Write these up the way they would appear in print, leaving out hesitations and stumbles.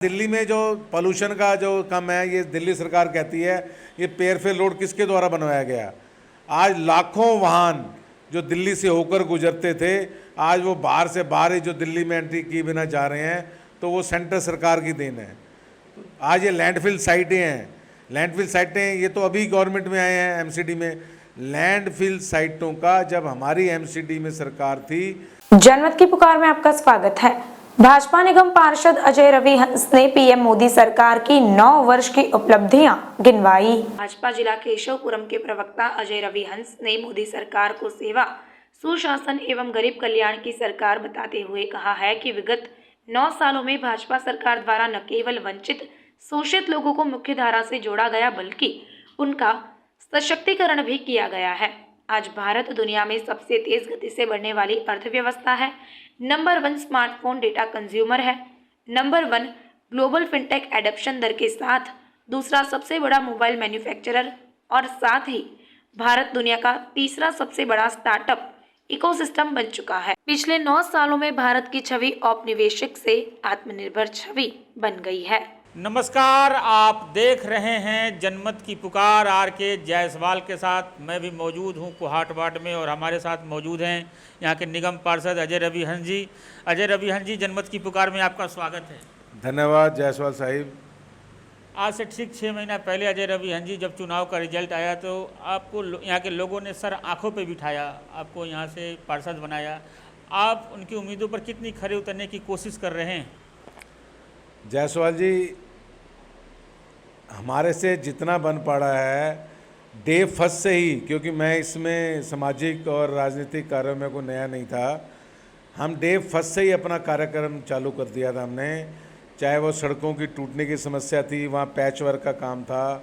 दिल्ली में जो पोल्यूशन का जो कम है, ये दिल्ली सरकार कहती है। ये पेरफेल रोड किसके द्वारा बनवाया गया? आज लाखों वाहन जो दिल्ली से होकर गुजरते थे, आज वो बाहर से बाहर ही जो दिल्ली में एंट्री किए बिना जा रहे हैं, तो वो सेंट्रल सरकार की देन है। आज ये लैंडफिल साइटें हैं, लैंडफिल साइटें ये तो अभी गवर्नमेंट में आए हैं एमसीडी में। लैंडफिल साइटों का जब हमारी एमसीडी में सरकार थी। जनमत की पुकार में आपका स्वागत है। भाजपा निगम पार्षद अजय रवि हंस ने पीएम मोदी सरकार की 9 वर्ष की उपलब्धियां गिनवाई। भाजपा जिला केशवपुरम के प्रवक्ता अजय रवि हंस ने मोदी सरकार को सेवा, सुशासन एवं गरीब कल्याण की सरकार बताते हुए कहा है कि विगत 9 सालों में भाजपा सरकार द्वारा न केवल वंचित शोषित लोगों को मुख्य धारा से जोड़ा गया, बल्कि उनका सशक्तिकरण भी किया गया है। आज भारत दुनिया में सबसे तेज गति से बढ़ने वाली अर्थव्यवस्था है। नंबर 1 स्मार्टफोन डेटा कंज्यूमर है। नंबर 1 ग्लोबल फिनटेक एडॉप्शन दर के साथ दूसरा सबसे बड़ा मोबाइल मैन्युफैक्चरर, और साथ ही भारत दुनिया का तीसरा सबसे बड़ा स्टार्टअप इकोसिस्टम बन चुका है। पिछले 9 सालों में भारत की छवि औपनिवेशिक से आत्मनिर्भर छवि बन गई है। नमस्कार, आप देख रहे हैं जनमत की पुकार आर के जायसवाल के साथ। मैं भी मौजूद हूं कुहाट वार्ड में और हमारे साथ मौजूद हैं यहां के निगम पार्षद अजय रवि हंस जी। अजय रवि हंस जी, जनमत की पुकार में आपका स्वागत है। धन्यवाद जायसवाल साहिब। आज से ठीक 6 महीना पहले अजय रवि हंस जी, जब चुनाव का रिजल्ट आया तो आपको यहाँ के लोगों ने सर आँखों पर बिठाया, आपको यहाँ से पार्षद बनाया। आप उनकी उम्मीदों पर कितनी खरे उतरने की कोशिश कर रहे हैं? जायसवाल जी, हमारे से जितना बन पड़ा है डे फर्स्ट से ही, क्योंकि मैं इसमें सामाजिक और राजनीतिक कार्यों में कोई नया नहीं था, हम डे फर्स्ट से ही अपना कार्यक्रम चालू कर दिया था हमने। चाहे वो सड़कों की टूटने की समस्या थी, वहाँ पैच वर्क का काम था।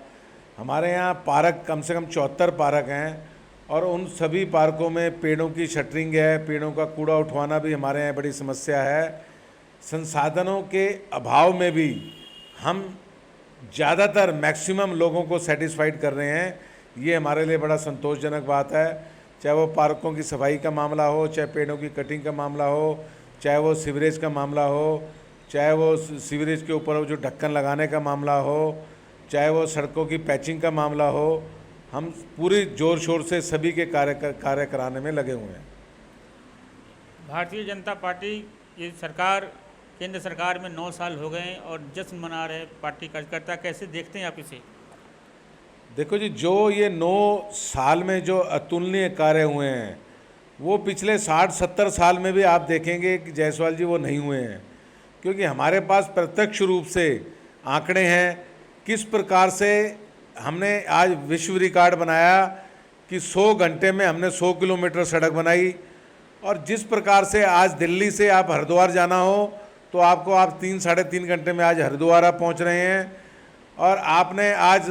हमारे यहाँ पार्क कम से कम 74 पार्क हैं, और उन सभी पार्कों में पेड़ों की शटरिंग है। पेड़ों का कूड़ा उठवाना भी हमारे यहाँ बड़ी समस्या है। संसाधनों के अभाव में भी हम ज़्यादातर मैक्सिमम लोगों को सेटिस्फाइड कर रहे हैं। ये हमारे लिए बड़ा संतोषजनक बात है। चाहे वो पार्कों की सफाई का मामला हो, चाहे पेड़ों की कटिंग का मामला हो, चाहे वो सीवरेज का मामला हो, चाहे वो सीवरेज के ऊपर जो ढक्कन लगाने का मामला हो, चाहे वो सड़कों की पैचिंग का मामला हो, हम पूरी जोर शोर से सभी के कार्य कराने में लगे हुए हैं। भारतीय जनता पार्टी ये सरकार, केंद्र सरकार में 9 साल हो गए और जश्न मना रहे पार्टी कार्यकर्ता, कैसे देखते हैं आप इसे? देखो जी, जो ये 9 साल में जो अतुलनीय कार्य हुए हैं, वो पिछले 60-70 साल में भी आप देखेंगे कि जायसवाल जी वो नहीं हुए हैं। क्योंकि हमारे पास प्रत्यक्ष रूप से आंकड़े हैं किस प्रकार से हमने आज विश्व रिकॉर्ड बनाया कि 100 घंटे में हमने 100 किलोमीटर सड़क बनाई। और जिस प्रकार से आज दिल्ली से आप हरिद्वार जाना हो तो आपको आप 3-3.5 घंटे में आज हरिद्वार पहुंच रहे हैं। और आपने आज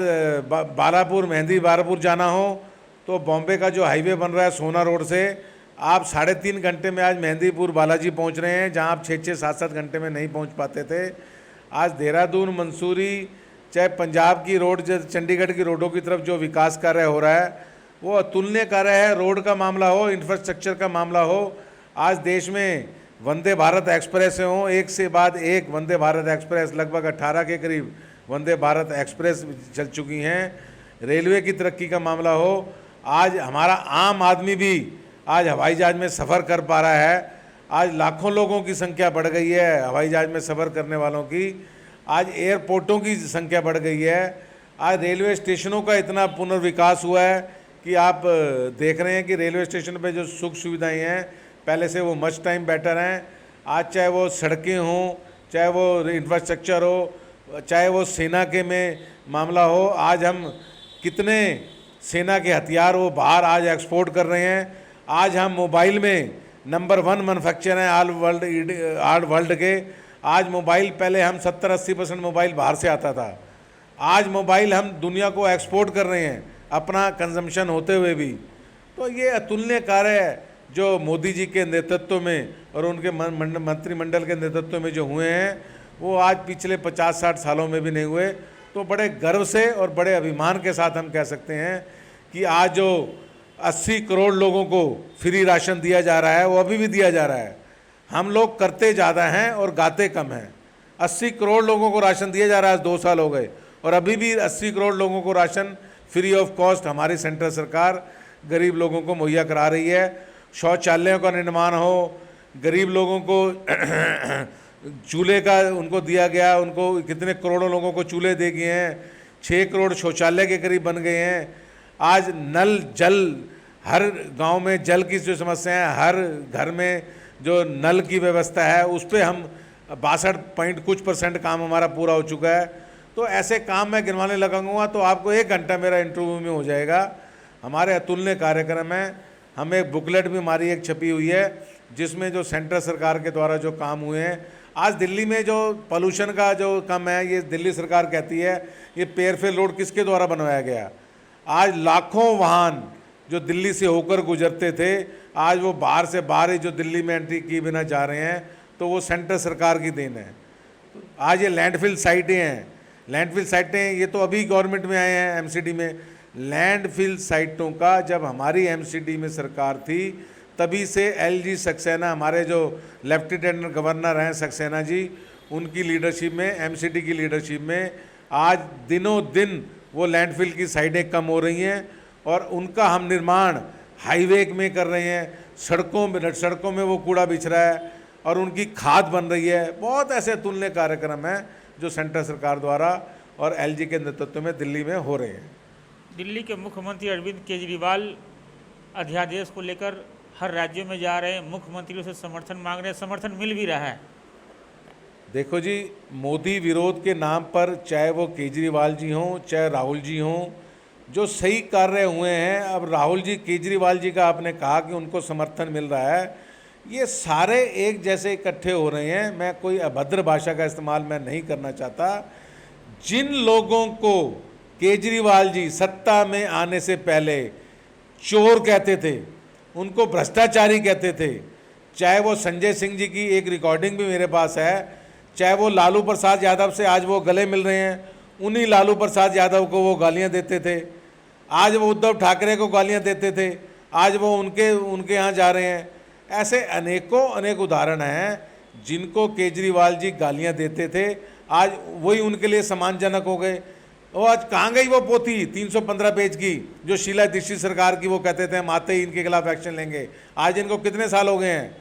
बालापुर, मेहंदी बालापुर जाना हो तो बॉम्बे का जो हाईवे बन रहा है सोना रोड से, आप 3.5 घंटे में आज मेहंदीपुर बालाजी पहुंच रहे हैं, जहां आप 6-6, 7-7 घंटे में नहीं पहुंच पाते थे। आज देहरादून, मंसूरी, चाहे पंजाब की रोड, चंडीगढ़ की रोडों की तरफ जो विकास कार्य हो रहा है वो अतुलनीय कार्य है। रोड का मामला हो, इंफ्रास्ट्रक्चर का मामला हो, आज देश में वंदे भारत एक्सप्रेस हो, एक से बाद एक वंदे भारत एक्सप्रेस, लगभग 18 के करीब वंदे भारत एक्सप्रेस चल चुकी हैं। रेलवे की तरक्की का मामला हो, आज हमारा आम आदमी भी आज हवाई जहाज़ में सफ़र कर पा रहा है। आज लाखों लोगों की संख्या बढ़ गई है हवाई जहाज़ में सफ़र करने वालों की। आज एयरपोर्टों की संख्या बढ़ गई है। आज रेलवे स्टेशनों का इतना पुनर्विकास हुआ है कि आप देख रहे हैं कि रेलवे स्टेशन पे जो सुख सुविधाएं हैं पहले से वो मच टाइम बेटर हैं। आज चाहे वो सड़कें हों, चाहे वो इंफ्रास्ट्रक्चर हो, चाहे वो सेना के में मामला हो, आज हम कितने सेना के हथियार वो बाहर आज एक्सपोर्ट कर रहे हैं। आज हम मोबाइल में नंबर 1 मैन्युफैक्चर हैं ऑल वर्ल्ड के। आज मोबाइल, पहले हम 70-80% मोबाइल बाहर से आता था, आज मोबाइल हम दुनिया को एक्सपोर्ट कर रहे हैं अपना कंजम्पशन होते हुए भी। तो ये अतुलनीय कार्य है जो मोदी जी के नेतृत्व में और उनके मंत्रिमंडल के नेतृत्व में जो हुए हैं, वो आज पिछले 50-60 सालों में भी नहीं हुए। तो बड़े गर्व से और बड़े अभिमान के साथ हम कह सकते हैं कि आज जो 80 करोड़ लोगों को फ्री राशन दिया जा रहा है वो अभी भी दिया जा रहा है। हम लोग करते ज़्यादा हैं और गाते कम हैं। 80 करोड़ लोगों को राशन दिया जा रहा है, 2 साल हो गए, और अभी भी 80 करोड़ लोगों को राशन फ्री ऑफ कॉस्ट हमारी सेंट्रल सरकार गरीब लोगों को मुहैया करा रही है। शौचालयों का निर्माण हो, गरीब लोगों को चूल्हे का उनको दिया गया, उनको कितने करोड़ों लोगों को चूल्हे दे गए हैं, 6 करोड़ शौचालय के करीब बन गए हैं। आज नल जल, हर गांव में जल की जो समस्या है, हर घर में जो नल की व्यवस्था है उस पर हम 62% काम हमारा पूरा हो चुका है। तो ऐसे काम मैं गिनवाने लगाऊंगा तो आपको 1 घंटा मेरा इंटरव्यू में हो जाएगा। हमारे अतुलनीय कार्यक्रम है। हम एक बुकलेट भी हमारी एक छपी हुई है जिसमें जो सेंट्रल सरकार के द्वारा जो काम हुए हैं। आज दिल्ली में जो पोल्यूशन का जो कम है, ये दिल्ली सरकार कहती है ये पेरफेल रोड किसके द्वारा बनवाया गया। आज लाखों वाहन जो दिल्ली से होकर गुजरते थे, आज वो बाहर से बाहर ही जो दिल्ली में एंट्री किए बिना जा रहे हैं, तो वो सेंट्रल सरकार की देन है। आज ये लैंडफिल साइटें हैं, लैंडफिल साइटें ये तो अभी गवर्नमेंट में आए हैं एमसीडी में। लैंडफिल साइटों का जब हमारी एमसीडी में सरकार थी तभी से एलजी सक्सेना, हमारे जो लेफ्टिनेंट गवर्नर हैं सक्सेना जी, उनकी लीडरशिप में, एमसीडी की लीडरशिप में आज दिनों दिन वो लैंडफिल की साइटें कम हो रही हैं और उनका हम निर्माण हाईवे में कर रहे हैं। सड़कों में वो कूड़ा बिछ रहा है और उनकी खाद बन रही है। बहुत ऐसे अतुलनीय कार्यक्रम हैं जो सेंट्रल सरकार द्वारा और एलजी के नेतृत्व में दिल्ली में हो रहे हैं। दिल्ली के मुख्यमंत्री अरविंद केजरीवाल अध्यादेश को लेकर हर राज्यों में जा रहे हैं, मुख्यमंत्रियों से समर्थन मांग रहे हैं, समर्थन मिल भी रहा है। देखो जी, मोदी विरोध के नाम पर चाहे वो केजरीवाल जी हों चाहे राहुल जी हों, जो सही कार्य हुए हैं, अब राहुल जी केजरीवाल जी का आपने कहा कि उनको समर्थन मिल रहा है, ये सारे एक जैसे इकट्ठे हो रहे हैं। मैं कोई अभद्र भाषा का इस्तेमाल मैं नहीं करना चाहता। जिन लोगों को केजरीवाल जी सत्ता में आने से पहले चोर कहते थे, उनको भ्रष्टाचारी कहते थे, चाहे वो संजय सिंह जी की एक रिकॉर्डिंग भी मेरे पास है, चाहे वो लालू प्रसाद यादव से आज वो गले मिल रहे हैं, उन्हीं लालू प्रसाद यादव को वो गालियां देते थे, आज वो उद्धव ठाकरे को गालियां देते थे, आज वो उनके यहाँ जा रहे हैं। ऐसे अनेक उदाहरण हैं जिनको केजरीवाल जी गालियां देते थे, आज वही उनके लिए सम्मानजनक हो गए। वो आज कहाँ गई वो पोथी 315 पेज की जो शीला दीक्षित सरकार की, वो कहते थे हम आते ही इनके खिलाफ एक्शन लेंगे। आज इनको कितने साल हो गए हैं,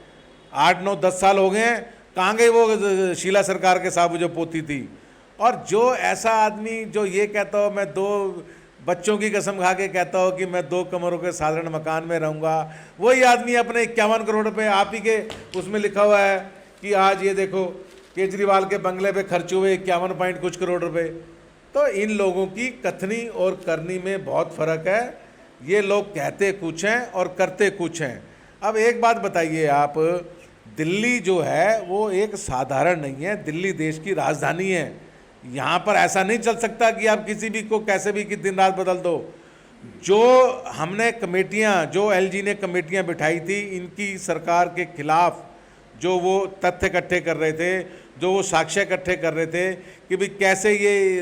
8, 9, 10 साल हो गए हैं। कहाँ गई वो शीला सरकार के साथ जो पोथी थी। और जो ऐसा आदमी जो ये कहता हो मैं 2 बच्चों की कसम खा के कहता हो कि मैं 2 कमरों के साधारण मकान में रहूँगा, वही आदमी अपने 51 करोड़ रुपये आप ही के उसमें लिखा हुआ है कि आज ये देखो केजरीवाल के बंगले पे खर्च हुए 51 पॉइंट कुछ करोड़ रुपए। तो इन लोगों की कथनी और करनी में बहुत फ़र्क है। ये लोग कहते कुछ हैं और करते कुछ हैं। अब एक बात बताइए आप, दिल्ली जो है वो एक साधारण नहीं है, दिल्ली देश की राजधानी है। यहाँ पर ऐसा नहीं चल सकता कि आप किसी भी को कैसे भी कि दिन रात बदल दो। जो हमने कमेटियाँ, जो एलजी ने कमेटियाँ बिठाई थी, इनकी सरकार के खिलाफ जो वो तथ्य इकट्ठे कर रहे थे, जो वो साक्ष्य इकट्ठे कर रहे थे कि भाई कैसे ये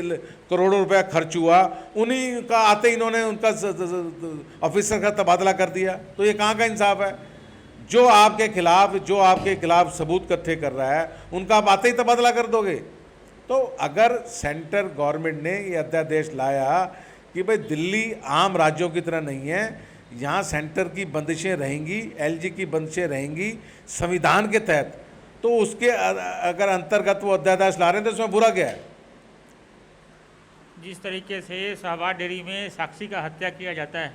करोड़ों रुपया खर्च हुआ, उन्हीं का आते इन्होंने उनका ऑफिसर का तबादला कर दिया। तो ये कहाँ का इंसाफ है? जो आपके खिलाफ सबूत इकट्ठे कर रहा है उनका आप आते ही तबादला कर दोगे। तो अगर सेंट्रल गवर्नमेंट ने ये अध्यादेश लाया कि भाई दिल्ली आम राज्यों की तरह नहीं है, यहाँ सेंटर की बंदिशें रहेंगी, एलजी की बंदिशें रहेंगी संविधान के तहत, तो उसके अगर अंतर्गत वो अध्यादेश ला रहे हैं तो उसमें बुरा क्या है? जिस तरीके से शाहबाद डेयरी में साक्षी का हत्या किया जाता है,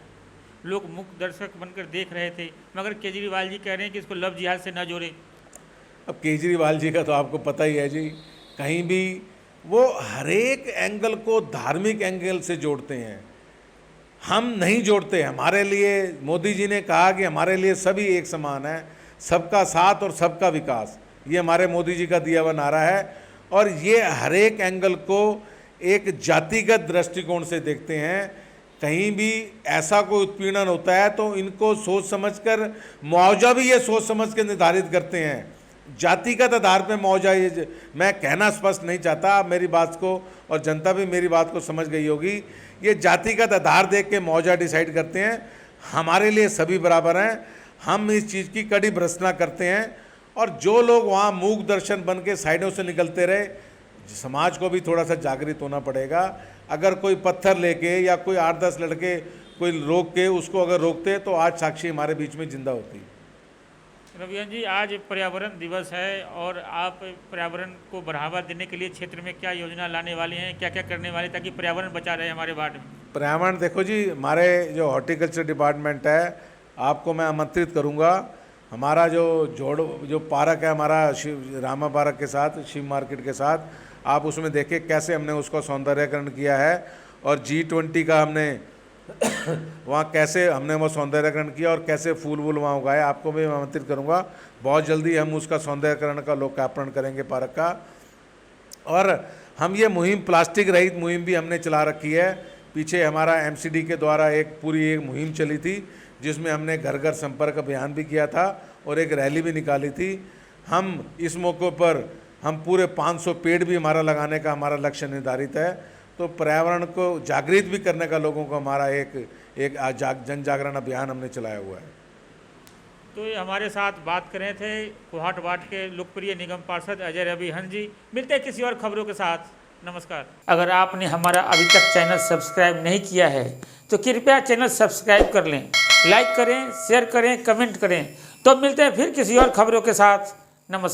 लोग मुख्य दर्शक बनकर देख रहे थे, मगर केजरीवाल जी कह रहे हैं कि इसको लव जिहाद से न जोड़ें। अब केजरीवाल जी का तो आपको पता ही है जी, कहीं भी वो हर एक एंगल को धार्मिक एंगल से जोड़ते हैं। हम नहीं जोड़ते। हमारे लिए मोदी जी ने कहा कि हमारे लिए सभी एक समान है, सबका साथ और सबका विकास, ये हमारे मोदी जी का दिया हुआ नारा है। और ये हर एक एंगल को एक जातिगत दृष्टिकोण से देखते हैं। कहीं भी ऐसा कोई उत्पीड़न होता है तो इनको सोच समझकर मुआवजा भी ये सोच समझ कर निर्धारित करते हैं। जातिगत आधार पे मुआवजा, ये मैं कहना स्पष्ट नहीं चाहता, आप मेरी बात को और जनता भी मेरी बात को समझ गई होगी। ये जातिगत आधार देख के मुआवजा डिसाइड करते हैं। हमारे लिए सभी बराबर हैं। हम इस चीज़ की कड़ी भर्त्सना करते हैं। और जो लोग वहाँ मूक दर्शन बन के साइडों से निकलते रहे, समाज को भी थोड़ा सा जागृत होना पड़ेगा। अगर कोई पत्थर लेके या कोई 8-10 लड़के कोई रोक के उसको अगर रोकते तो आज साक्षी हमारे बीच में जिंदा होती। रविहंस जी, आज पर्यावरण दिवस है और आप पर्यावरण को बढ़ावा देने के लिए क्षेत्र में क्या योजना लाने वाले हैं, क्या क्या करने वाले ताकि पर्यावरण बचा रहे हमारे वार्ड में? पर्यावरण देखो जी, हमारे जो हॉर्टिकल्चर डिपार्टमेंट है, आपको मैं आमंत्रित करूंगा। हमारा जो पार्क है हमारा शिव रामा पार्क के साथ, शिव मार्केट के साथ, आप उसमें देखें कैसे हमने उसका सौंदर्यकरण किया है और G20 का हमने वहाँ कैसे हमने वो सौंदर्यकरण किया और कैसे फूल वूल वहाँ उगाए। आपको भी मैं आमंत्रित करूँगा। बहुत जल्दी हम उसका सौंदर्यकरण का लोकार्पण करेंगे पार्क का। और हम ये मुहिम, प्लास्टिक रहित मुहिम भी हमने चला रखी है। पीछे हमारा MCD के द्वारा एक मुहिम चली थी जिसमें हमने घर घर संपर्क अभियान भी किया था और एक रैली भी निकाली थी। हम इस मौके पर हम पूरे 500 पेड़ भी हमारा लगाने का हमारा लक्ष्य निर्धारित है। तो पर्यावरण को जागृत भी करने का लोगों को हमारा एक जन जागरण अभियान हमने चलाया हुआ है। तो ये हमारे साथ बात कर रहे थे कोहाट वार्ड के लोकप्रिय निगम पार्षद अजय रविहंस जी। मिलते हैं किसी और खबरों के साथ। नमस्कार। अगर आपने हमारा अभी तक चैनल सब्सक्राइब नहीं किया है तो कृपया चैनल सब्सक्राइब कर लें, लाइक करें, शेयर करें, कमेंट करें। तो मिलते हैं फिर किसी और खबरों के साथ। नमस्कार।